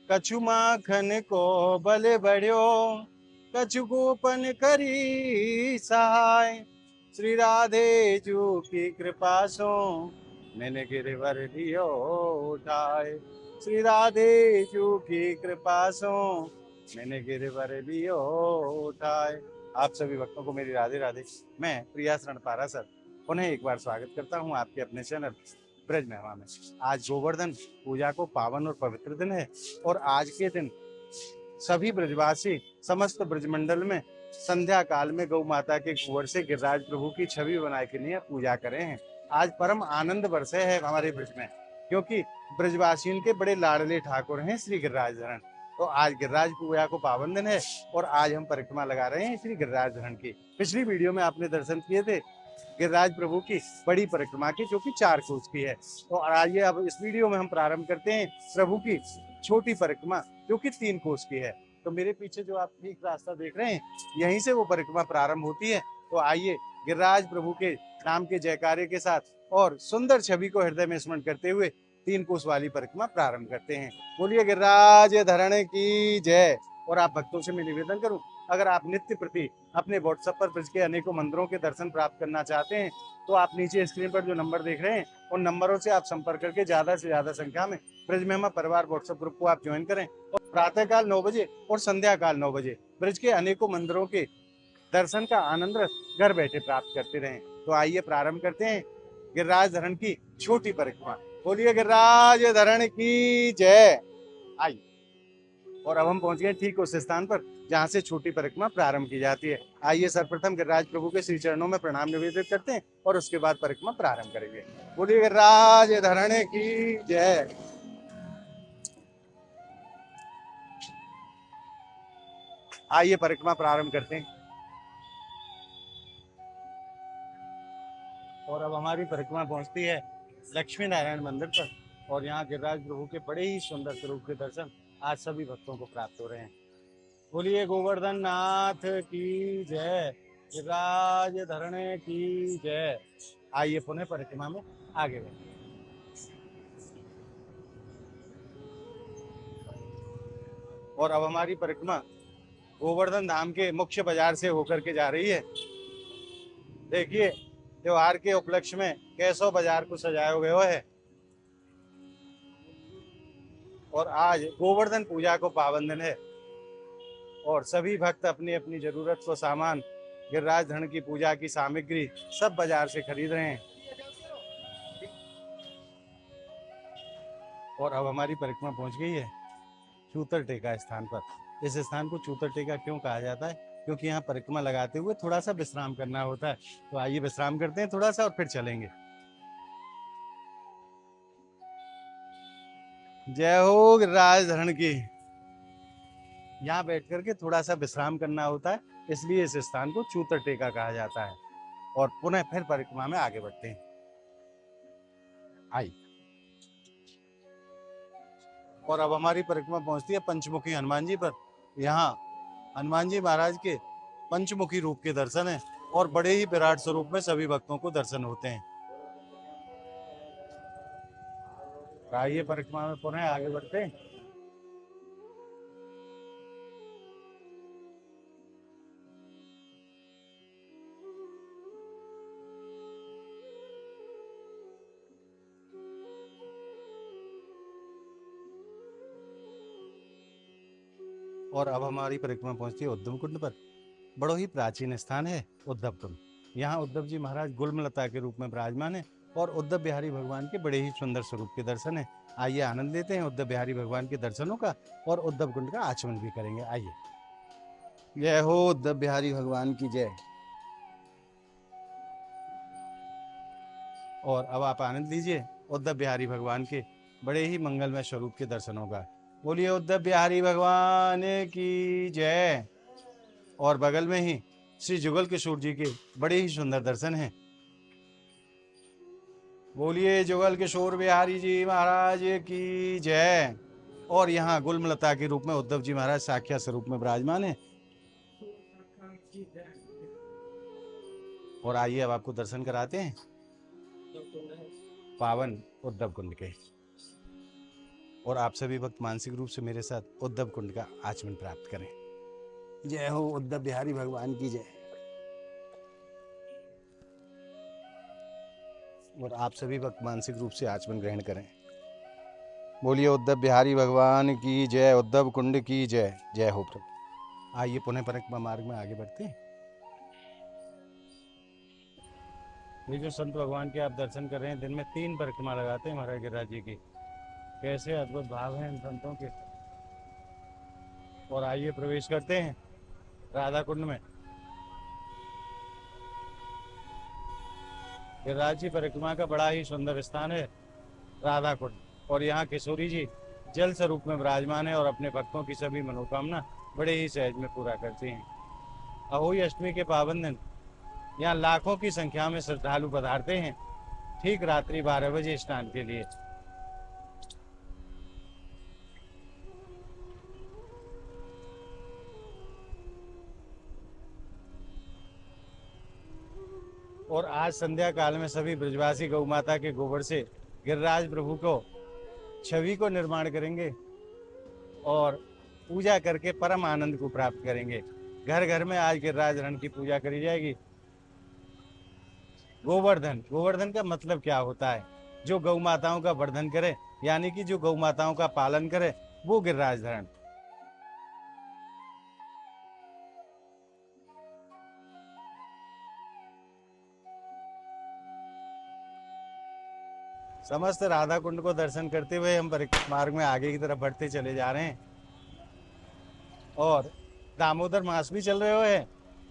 कछु माखन को बल बढ़्यो, कछु गोपन करी सहाय। श्री राधे जू की कृपा सो मैंने गिरवर लियो उठाए। श्री राधे जू की कृपा सो मैंने गिरवर लियो उठाए। आप सभी भक्तों को मेरी राधे राधे। मैं प्रियास रणपारा सर पुनः एक बार स्वागत करता हूं आपके अपने चैनल ब्रज महिमा में। आज गोवर्धन पूजा को पावन और पवित्र दिन है और आज के दिन सभी ब्रजवासी समस्त ब्रजमंडल में संध्या काल में गौ माता के कुंवर से गिरिराज प्रभु की छवि बनाए के लिए पूजा करें हैं। आज परम आनंद बरसे है हमारे ब्रज में, क्योंकि ब्रजवासियों के बड़े लाडले ठाकुर हैं श्री गिरिराज धरण। तो आज गिरिराज पूजा को पावन दिन है और आज हम परिक्रमा लगा रहे हैं श्री गिरिराज धरण की। पिछली वीडियो में आपने दर्शन किए थे गिरिराज प्रभु की बड़ी परिक्रमा की, जो कि 4 कोस की है। तो आइए अब इस वीडियो में हम प्रारंभ करते हैं प्रभु की छोटी परिक्रमा, जो कि 3 कोस की है। तो मेरे पीछे जो आप ठीक रास्ता देख रहे हैं, यहीं से वो परिक्रमा प्रारंभ होती है। तो आइए गिरिराज प्रभु के नाम के जयकारे के साथ और सुंदर छवि को हृदय में स्मरण करते हुए 3 कोस वाली परिक्रमा प्रारंभ करते हैं। बोलिए गिरिराज धरण की जय। और आप भक्तों से मैं निवेदन करूं, अगर आप नित्य प्रति अपने व्हाट्सएप पर ब्रज के अनेकों मंदिरों के दर्शन प्राप्त करना चाहते हैं, तो आप नीचे स्क्रीन पर जो नंबर देख रहे हैं उन नंबरों से आप संपर्क करके ज्यादा से ज्यादा संख्या में ब्रज महिमा परिवार व्हाट्सएप ग्रुप को आप ज्वाइन करें और प्रातः काल 9 बजे और संध्या काल 9 बजे ब्रज के अनेकों मंदिरों के दर्शन का आनंद घर बैठे प्राप्त करते रहें। तो आइए प्रारंभ करते हैं गिरिराज धरण की छोटी परिक्रमा। बोलिए गिरिराज धरण की जय। आइए, और अब हम पहुंच गए ठीक उस स्थान पर जहां से छोटी परिक्रमा प्रारंभ की जाती है। आइए सर्वप्रथम गिरिराज प्रभु के श्री चरणों में प्रणाम निवेदित करते हैं और उसके बाद परिक्रमा प्रारंभ करेंगे। बोलिए गिरिराज धरण की जय। आइए परिक्रमा प्रारंभ करते हैं। और अब हमारी परिक्रमा पहुंचती है लक्ष्मी नारायण मंदिर पर, और यहाँ गिरिराज प्रभु के बड़े ही सुंदर स्वरूप के दर्शन आज सभी भक्तों को प्राप्त हो रहे हैं। बोलिए गोवर्धन नाथ की जय, गिरिराज धरणे की जय। आइए पुनः परिक्रमा में आगे बढ़े। और अब हमारी परिक्रमा गोवर्धन धाम के मुख्य बाजार से होकर के जा रही है। देखिए त्योहार के उपलक्ष्य में कैसो बाजार को सजाया गया है। और आज गोवर्धन पूजा को पावन दिन है और सभी भक्त अपनी अपनी जरूरत को सामान, गिरिराज धरण की पूजा की सामग्री सब बाजार से खरीद रहे हैं। और अब हमारी परिक्रमा पहुंच गई है चूतर टेका स्थान पर। इस स्थान को चूतर टेका क्यों कहा जाता है? क्योंकि यहाँ परिक्रमा लगाते हुए थोड़ा सा विश्राम करना होता है। तो आइए विश्राम करते हैं थोड़ा सा और फिर चलेंगे। जय हो गिरिराज धरण की। यहाँ बैठ करके थोड़ा सा विश्राम करना होता है, इसलिए इस स्थान को चूतर टेका कहा जाता है। और पुनः फिर परिक्रमा में आगे बढ़ते हैं। आई, और अब हमारी परिक्रमा पहुंचती है पंचमुखी हनुमान जी पर। यहाँ हनुमान जी महाराज के पंचमुखी रूप के दर्शन है और बड़े ही विराट स्वरूप में सभी भक्तों को दर्शन होते हैं। आइए परिक्रमा में पुनः आगे बढ़ते हैं। और अब हमारी परिक्रमा पहुंचती है उद्धव कुंड पर। बड़ो ही प्राचीन स्थान है उद्धव कुंड। यहाँ उद्धव जी महाराज गुलमलता के रूप में विराजमान है और उद्धव बिहारी भगवान के बड़े ही सुंदर स्वरूप के दर्शन है। आइए आनंद लेते हैं उद्धव बिहारी भगवान के दर्शनों का और उद्धव कुंड का आचमन भी करेंगे। आइए। जय हो उद्धव बिहारी भगवान की जय। और अब आप आनंद लीजिए उद्धव बिहारी भगवान के बड़े ही मंगलमय स्वरूप के दर्शनों का। बोलिए उद्धव बिहारी भगवान की जय। और बगल में ही श्री जुगल किशोर जी के बड़े ही सुंदर दर्शन हैं। बोलिए जुगल किशोर बिहारी जी महाराज की जय। और यहाँ गुलमलता के रूप में उद्धव जी महाराज साक्षात स्वरूप में विराजमान है। और आइए अब आपको दर्शन कराते हैं पावन उद्धव कुंड के। और आप सभी भक्त मानसिक रूप से मेरे साथ उद्धव कुंड का आचमन प्राप्त करें। जय हो उद्धव बिहारी भगवान की जय। और आप सभी भक्त मानसिक रूप से आचमन ग्रहण करें। बोलिए उद्धव बिहारी भगवान की जय, उद्धव कुंड की जय। जय हो प्रभु। आइए पुनः परिक्रमा मार्ग में आगे बढ़ते हैं। ये जो संत भगवान के आप दर्शन कर रहे हैं, दिन में 3 परिक्रमा लगाते हैं महाराज गिरिराज जी की। कैसे अद्भुत भाव हैं इन संतों के। और आइए प्रवेश करते हैं राधा कुंड में। गिरिराज जी परिक्रमा का बड़ा ही सुंदर स्थान है राधा कुंड। और यहाँ किशोरी जी जल स्वरूप में विराजमान है और अपने भक्तों की सभी मनोकामना बड़े ही सहज में पूरा करती हैं। अहोई अष्टमी के पावन दिन यहाँ लाखों की संख्या में श्रद्धालु पधारते हैं ठीक रात्रि 12 बजे स्नान के लिए। और आज संध्या काल में सभी ब्रजवासी गौ माता के गोबर से गिरिराज प्रभु को छवि को निर्माण करेंगे और पूजा करके परम आनंद को प्राप्त करेंगे। घर घर में आज गिरिराज रण की पूजा करी जाएगी। गोवर्धन, गोवर्धन का मतलब क्या होता है? जो गौ माताओं का वर्धन करे, यानी कि जो गौ माताओं का पालन करे, वो गिरिराज धरण। समस्त राधा कुंड को दर्शन करते हुए हम परिक्रमा मार्ग में आगे की तरफ बढ़ते चले जा रहे हैं। और दामोदर मास भी चल रहे हुए हैं।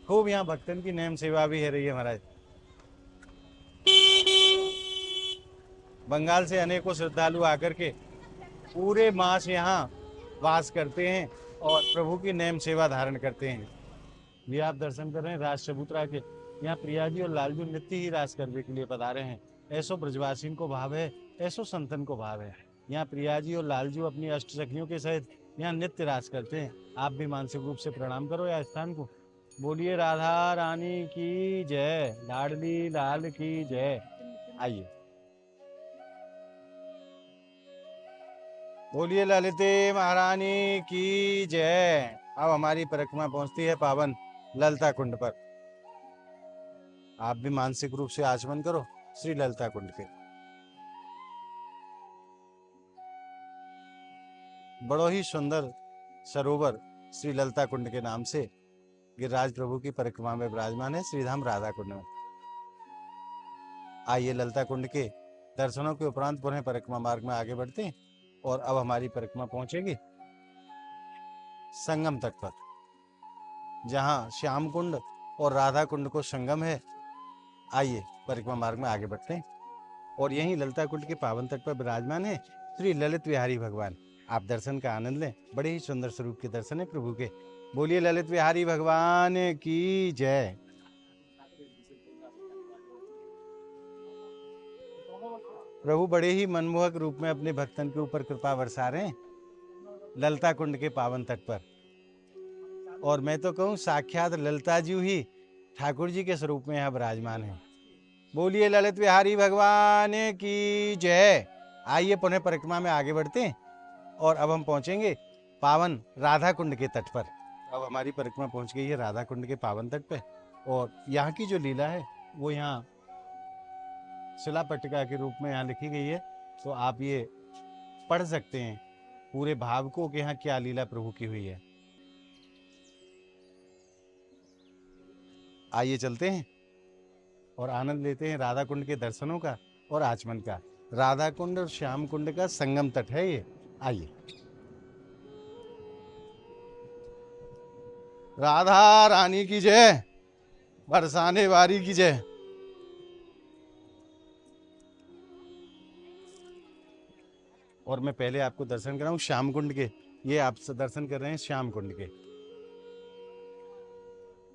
खूब यहाँ भक्तन की नेम सेवा भी है रही है महाराज। बंगाल से अनेकों श्रद्धालु आकर के पूरे मास यहाँ वास करते हैं और प्रभु की नेम सेवा धारण करते हैं। ये आप दर्शन कर रहे हैं राज चबूतरा के। यहाँ प्रिया जी और लालजू नित्य ही रास करने के लिए पधारे हैं। ऐसो ब्रजवासी को भाव है, ऐसो संतन को भाव है। यहाँ प्रिया जी और लालजू अपनी अष्ट सखियों के सहित यहाँ नित्य रास करते हैं। आप भी मानसिक रूप से प्रणाम करो या स्थान को। बोलिए राधा रानी की जय, लाडली लाल की जय। आइए बोलिए ललिते महारानी की जय। अब हमारी परिक्रमा पहुंचती है पावन ललिता कुंड पर। आप भी मानसिक रूप से आचमन करो श्री ललिता कुंड के। बड़ो ही सुंदर सरोवर श्री ललिता कुंड के नाम से गिरिराज प्रभु की परिक्रमा में विराजमान है श्रीधाम राधा कुंड में। आइए ललिता कुंड के दर्शनों के उपरांत पुनः परिक्रमा मार्ग में आगे बढ़ते हैं। और अब हमारी परिक्रमा पहुंचेगी संगम तट पर, जहां श्याम कुंड और राधा कुंड को संगम है। आइए परिक्रमा मार्ग में आगे बढ़ते हैं। और यहीं ललिता कुंड के पावन तट पर विराजमान है श्री ललित विहारी भगवान। आप दर्शन का आनंद लें। बड़े ही सुंदर स्वरूप के दर्शन है प्रभु के। बोलिए ललित विहारी भगवान की जय। प्रभु बड़े ही मनमोहक रूप में अपने भक्तन के ऊपर कृपा बरसा रहे हैं ललिता कुंड के पावन तट पर। और मैं तो कहूँ साक्षात ललिता जी ही ठाकुर जी के स्वरूप में यहाँ विराजमान है। बोलिए ललित विहारी भगवान की जय। आइए पुनः परिक्रमा में आगे बढ़ते हैं। और अब हम पहुंचेंगे पावन राधा कुंड के तट पर। अब हमारी परिक्रमा पहुंच गई है राधा कुंड के पावन तट पर। और यहाँ की जो लीला है वो यहाँ शिला पट्टिका के रूप में यहाँ लिखी गई है। तो आप ये पढ़ सकते हैं पूरे भाव को कि यहाँ क्या लीला प्रभु की हुई है। आइए चलते हैं और आनंद लेते हैं राधा कुंड के दर्शनों का और आचमन का। राधा कुंड और श्याम कुंड का संगम तट है ये। आइए राधा रानी की जय, बरसाने वारी की जय। और मैं पहले आपको दर्शन कराऊं श्याम कुंड के। ये आप दर्शन कर रहे हैं श्याम कुंड के।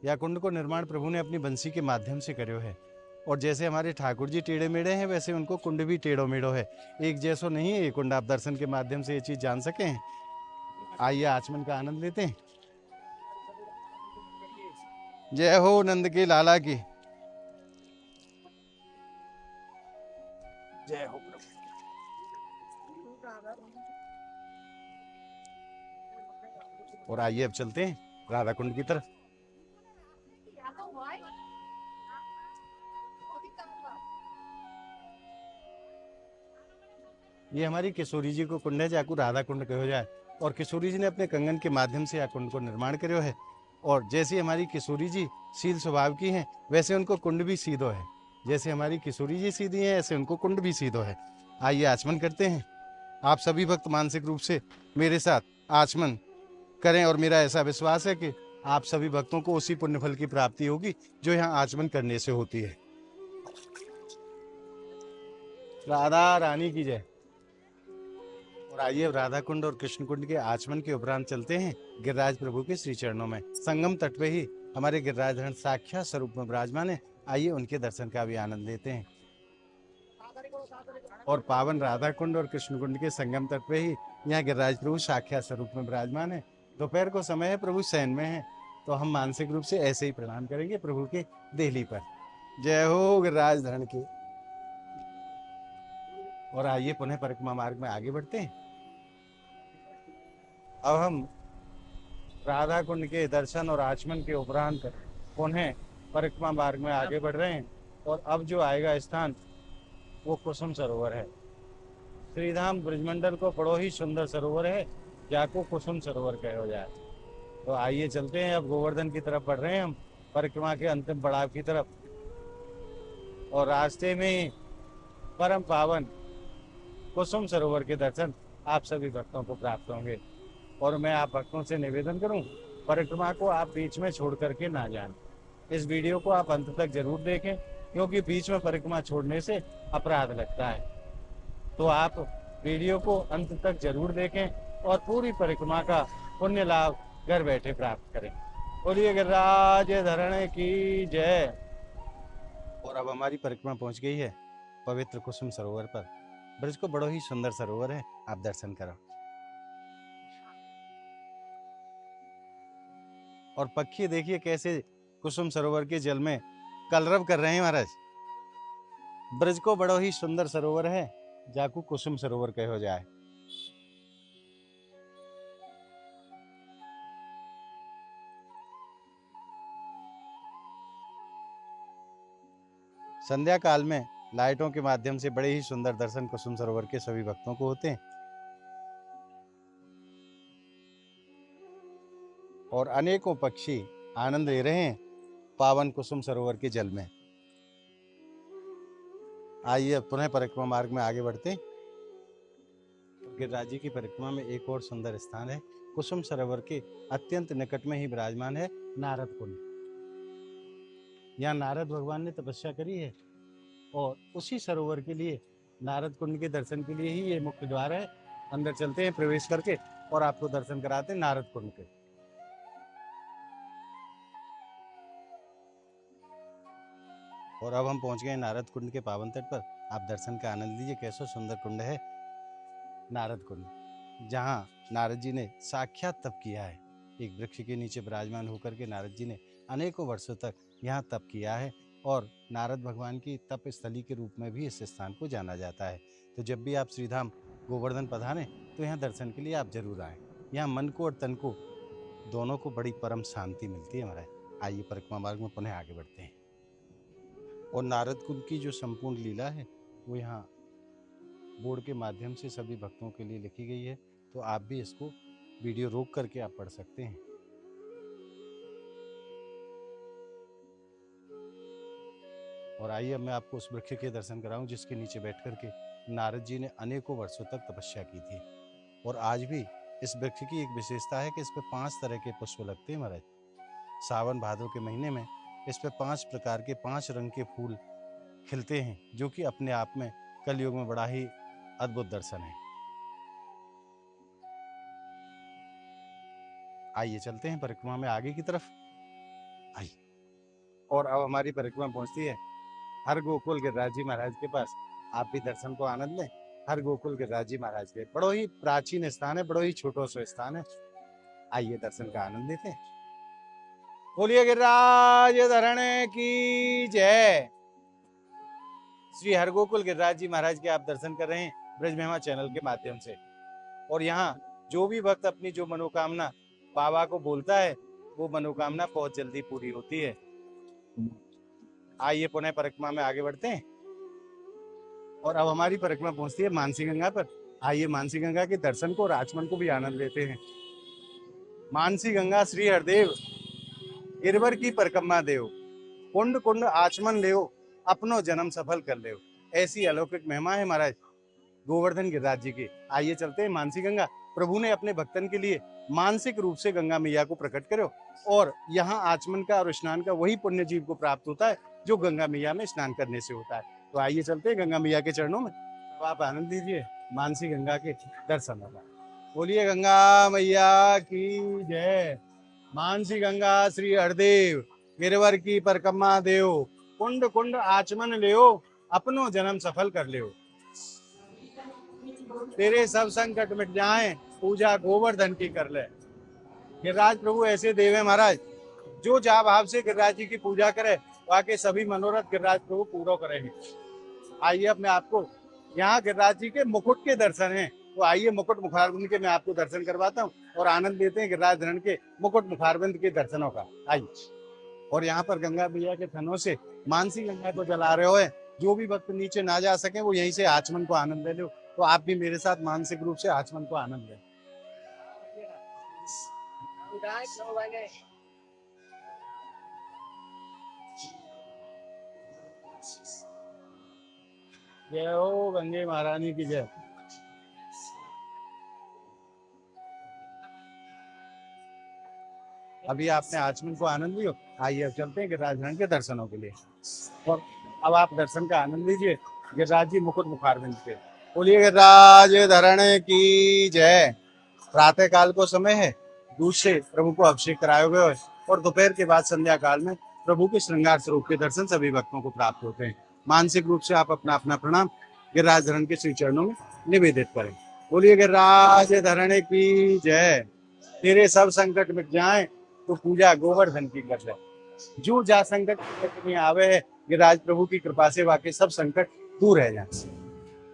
यह कुंड को निर्माण प्रभु ने अपनी बंसी के माध्यम से कर्यो है। और जैसे हमारे ठाकुर जी टेढ़े मेढ़े हैं, वैसे उनको कुंड भी टेढ़ो मेढ़ो है। एक जैसो नहीं है ये कुंड। आप दर्शन के माध्यम से ये चीज जान सकें। आइए आचमन का आनंद लेते हैं। जय हो नंद के लाला की जय हो प्रभु। और आइए अब चलते हैं राधा कुंड की तरफ। ये हमारी किशोरी जी को कुंड है, जाकू राधा कुंड कहो जाए। और किशोरी जी ने अपने कंगन के माध्यम से यह कुंड को निर्माण करो है। और जैसे हमारी किशोरी जी शील स्वभाव की हैं, वैसे उनको कुंड भी सीधो है। जैसे हमारी किशोरी जी सीधी हैं, ऐसे उनको कुंड भी सीधो है। आइए आचमन करते हैं। आप सभी भक्त मानसिक रूप से मेरे साथ आचमन करें, और मेरा ऐसा विश्वास है कि आप सभी भक्तों को उसी पुण्य फल की प्राप्ति होगी जो यहाँ आचमन करने से होती है। राधा रानी की जय। और आइए राधा कुंड और कृष्ण कुंड के आचमन के उपरांत चलते हैं गिरिराज प्रभु के श्री चरणों में। संगम तट पे ही हमारे गिरिराज धरण साक्षात स्वरूप में विराजमान है। आइए उनके दर्शन का भी आनंद लेते हैं। और पावन राधा कुंड और कृष्ण कुंड के संगम तट पे ही यहाँ गिरिराज प्रभु साक्षात स्वरूप में विराजमान है। दोपहर को समय है, प्रभु शयन में है, तो हम मानसिक रूप से ऐसे ही प्रणाम करेंगे प्रभु के देहली पर। जय हो गिरिराज धरण की। और आइए पुनः परिक्रमा मार्ग में आगे बढ़ते हैं। अब हम राधा कुंड के दर्शन और आचमन के उपरांत पुनः परिक्रमा मार्ग में आगे बढ़ रहे हैं। और अब जो आएगा स्थान वो कुसुम सरोवर है। श्रीधाम ब्रजमंडल को बड़ो ही सुंदर सरोवर है, जाको कुसुम सरोवर कहो जाए। तो आइए चलते हैं, अब गोवर्धन की तरफ बढ़ रहे हैं हम, परिक्रमा के अंतिम पड़ाव की तरफ। और रास्ते में परम पावन कुसुम सरोवर के दर्शन आप सभी भक्तों को प्राप्त होंगे। और मैं आप भक्तों से निवेदन करूं, परिक्रमा को आप बीच में छोड़ करके ना जाएं। इस वीडियो को आप अंत तक जरूर देखें, क्योंकि बीच में परिक्रमा छोड़ने से अपराध लगता है। तो आप वीडियो को अंत तक जरूर देखें और पूरी परिक्रमा का पुण्य लाभ घर बैठे प्राप्त करें। बोलिए गिरिराज धरण की जय। और अब हमारी परिक्रमा पहुंच गई है पवित्र कुसुम सरोवर पर। ब्रज को बड़ो ही सुंदर सरोवर है, आप दर्शन करो। और पक्षी देखिए कैसे कुसुम सरोवर के जल में कलरव कर रहे हैं महाराज। ब्रज को बड़ो ही सुंदर सरोवर है, जाकू कुसुम सरोवर कहो जाए। संध्या काल में लाइटों के माध्यम से बड़े ही सुंदर दर्शन कुसुम सरोवर के सभी भक्तों को होते हैं। और अनेकों पक्षी आनंद ले रहे हैं पावन कुसुम सरोवर के जल में। आइए पुनः परिक्रमा मार्ग में आगे बढ़ते हैं। गिरिराज जी की परिक्रमा में एक और सुंदर स्थान है। कुसुम सरोवर के अत्यंत निकट में ही विराजमान है नारद कुंड। यहाँ नारद भगवान ने तपस्या करी है, और उसी सरोवर के लिए, नारद कुंड के दर्शन के लिए ही ये मुख्य द्वार है। अंदर चलते हैं प्रवेश करके और आपको दर्शन कराते हैं नारद कुंड के। और अब हम पहुंच गए नारद कुंड के पावन तट पर। आप दर्शन का आनंद लीजिए, कैसा सुंदर कुंड है नारद कुंड, जहाँ नारद जी ने साक्षात तप किया है। एक वृक्ष के नीचे विराजमान होकर के नारद जी ने अनेकों वर्षों तक यहाँ तप किया है। और नारद भगवान की तप स्थली के रूप में भी इस स्थान को जाना जाता है। तो जब भी आप श्रीधाम गोवर्धन पधारें तो यहाँ दर्शन के लिए आप जरूर आएँ। यहाँ मन को और तन को दोनों को बड़ी परम शांति मिलती है हमारे। आइए परिक्रमा मार्ग में पुनः आगे बढ़ते हैं। और नारद कुंड की जो संपूर्ण लीला है वो यहाँ बोर्ड के माध्यम से सभी भक्तों के लिए लिखी गई है, तो आप भी इसको वीडियो रोक करके आप पढ़ सकते हैं। और आइए अब मैं आपको उस वृक्ष के दर्शन कराऊं जिसके नीचे बैठ करके नारद जी ने अनेकों वर्षों तक तपस्या की थी। और आज भी इस वृक्ष की एक विशेषता है कि इस पर 5 तरह के पुष्प लगते हैं महाराज। सावन भादों के महीने में इस पर 5 प्रकार के 5 रंग के फूल खिलते हैं, जो कि अपने आप में कलयुग में बड़ा ही अद्भुत दर्शन है। आइए चलते हैं परिक्रमा में आगे की तरफ। आइए। और अब हमारी परिक्रमा पहुंचती है हर गोकुल गिरिराज जी महाराज के पास। आप भी दर्शन को आनंद लें। हर गोकुल गिरिराज जी महाराज के बड़ो ही प्राचीन स्थान है, बड़ो ही छोटो सो स्थान है। आइए दर्शन का आनंद लेते हैं। बोलिए गिरिराज धरण की जय। श्री हरगोकुल गिरिराज जी महाराज के आप दर्शन कर रहे हैं ब्रज महिमा चैनल के माध्यम से। और यहाँ जो भी भक्त अपनी जो मनोकामना बाबा को बोलता है वो मनोकामना बहुत जल्दी पूरी होती है। आइए पुनः परिक्रमा में आगे बढ़ते हैं और अब हमारी परिक्रमा पहुंचती है मानसी गंगा पर। आइए मानसी गंगा के दर्शन को और आचमन को भी आनंद लेते हैं। मानसी गंगा श्री हरदेव गिरवर की परिक्रमा देव, कुंड कुंड आचमन लेओ, अपनो जन्म सफल कर लेओ। ऐसी अलौकिक महिमा है महाराज गोवर्धन गिरिराज जी की। आइए चलते हैं मानसी गंगा। प्रभु ने अपने भक्तन के लिए मानसिक रूप से गंगा मैया को प्रकट करो और यहाँ आचमन का और स्नान का वही पुण्य जीव को प्राप्त होता है जो गंगा मैया में स्नान करने से होता है। तो आइए चलते हैं गंगा मैया के चरणों में, तो आप आनंद लीजिए मानसी गंगा के दर्शन होगा। बोलिए गंगा मैया की जय। मानसी गंगा श्री हरदेव गिरवर की परिक्रमा देव, कुंड कुंड आचमन लेओ, अपनो जन्म सफल कर लेओ। तेरे सब संकट मिट जाएं, पूजा गोवर्धन की कर ले। गिरिराज प्रभु ऐसे देव है महाराज, जो जा भाव से गिरिराज जी की पूजा करे वाके सभी मनोरथ गिरिराज प्रभु पूरा करेंगे। आइए अपने आपको यहाँ गिरिराज जी के मुकुट के दर्शन हैं, तो आइए मुकुट मुखारबिंद के मैं आपको दर्शन करवाता हूँ और आनंद लेते हैं गिरिराज धरण के मुकुट मुखारबिंद के दर्शनों का। आइए, और यहाँ पर गंगा मैया के थनों से मानसी गंगा को जला रहे हो। जो भी भक्त नीचे ना जा सके वो यहीं से आचमन को आनंद ले लो। तो आप भी मेरे साथ मानसिक रूप से आचमन को आनंद लें। जय हो गंगे महारानी की जय। अभी आपने आचमन को आनंद लियो, आइए अब चलते हैं गिरिराज धरण के दर्शनों के लिए। और अब आप दर्शन का आनंद लीजिए गिरिराज जी मुकुट मुखारबिंद के। बोलिए गिरिराज धरण की जय। प्रातः काल को समय है, दूध से प्रभु को अभिषेक कराए हुए है और दोपहर के बाद संध्या काल में प्रभु के श्रृंगार स्वरूप के दर्शन सभी भक्तों को प्राप्त होते हैं। मानसिक रूप से आप अपना अपना प्रणाम गिरिराज धरण के श्री चरणों में निवेदित करें। बोलिए गिरिराज धरण की जय। तेरे सब संकट मिट जाएं, तो पूजा गोवर्धन की कर ले। जो जा संकट में आवे है गिरिराज प्रभु की कृपा से वाके सब संकट दूर रह जाए।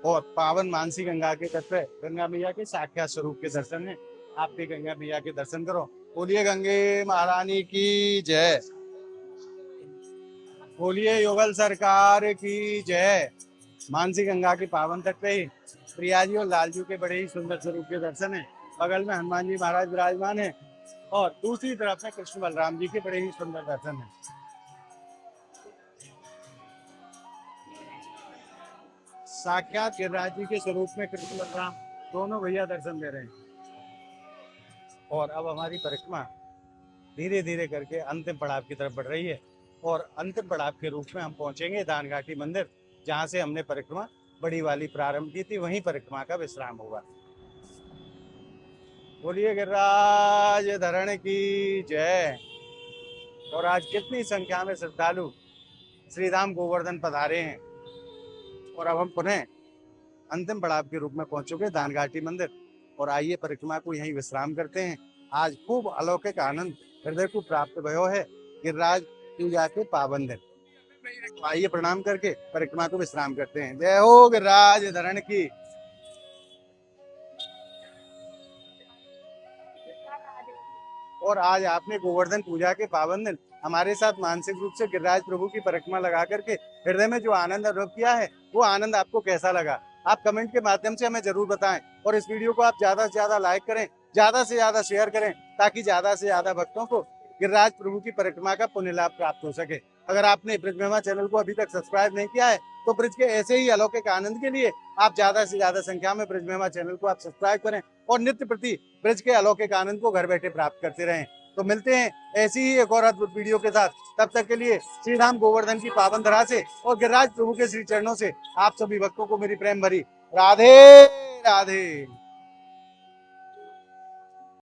और पावन मानसी गंगा के तट पे गंगा मैया के साक्षात स्वरूप के दर्शन है। आप भी गंगा मैया के दर्शन करो। बोलिए गंगे महारानी की जय। बोलिए योगल सरकार की जय। मानसी गंगा के पावन तट पे ही प्रिया जी और लालजू के बड़े ही सुंदर स्वरूप के दर्शन है। बगल में हनुमान जी महाराज विराजमान है और दूसरी तरफ में कृष्ण बलराम जी के बड़े ही सुंदर दर्शन है। साक्षात गिरिराज जी के स्वरूप में कृष्ण बलराम दोनों भैया दर्शन दे रहे हैं। और अब हमारी परिक्रमा धीरे धीरे करके अंतिम पड़ाव की तरफ बढ़ रही है और अंतिम पड़ाव के रूप में हम पहुंचेंगे दानघाटी मंदिर, जहां से हमने परिक्रमा बड़ी वाली प्रारंभ की थी, वहीं परिक्रमा का विश्राम होगा। बोलिए गिरिराज धरण की जय। और आज कितनी संख्या में श्रद्धालु श्री धाम गोवर्धन पधारे हैं। और अब हम पुनः अंतिम पड़ाव के रूप में पहुंच चुके दानघाटी मंदिर और आइए परिक्रमा को यहीं विश्राम करते हैं। आज खूब अलौकिक आनंद हृदय को प्राप्त भयो है गिरिराज पूजा के पावन दिन। आइए प्रणाम करके परिक्रमा को विश्राम करते हैं। जय हो गिरिराज धरण की। और आज आपने गोवर्धन पूजा के पावन दिन हमारे साथ मानसिक रूप से गिरिराज प्रभु की परिक्रमा लगा करके हृदय में जो आनंद अनुभव किया है, वो आनंद आपको कैसा लगा आप कमेंट के माध्यम से हमें जरूर बताएं। और इस वीडियो को आप ज्यादा से ज्यादा लाइक करें, ज्यादा से ज्यादा शेयर करें, ताकि ज्यादा से ज्यादा भक्तों को गिरिराज प्रभु की परिक्रमा का पुण्य लाभ प्राप्त हो सके। अगर आपने ब्रिज महिमा चैनल को अभी तक सब्सक्राइब नहीं किया है तो ब्रिज के ऐसे ही अलौकिक आनंद के लिए आप ज्यादा से ज्यादा संख्या में ब्रिज महिमा चैनल को आप सब्सक्राइब करें और नित्य प्रति ब्रिज के अलौकिक आनंद को घर बैठे प्राप्त करते रहें। तो मिलते हैं ऐसी ही एक और अद्भुत वीडियो के साथ। तब तक के लिए श्री धाम गोवर्धन की पावन धरा से और गिरिराज प्रभु के श्री चरणों से आप सभी भक्तों को मेरी प्रेम भरी राधे राधे।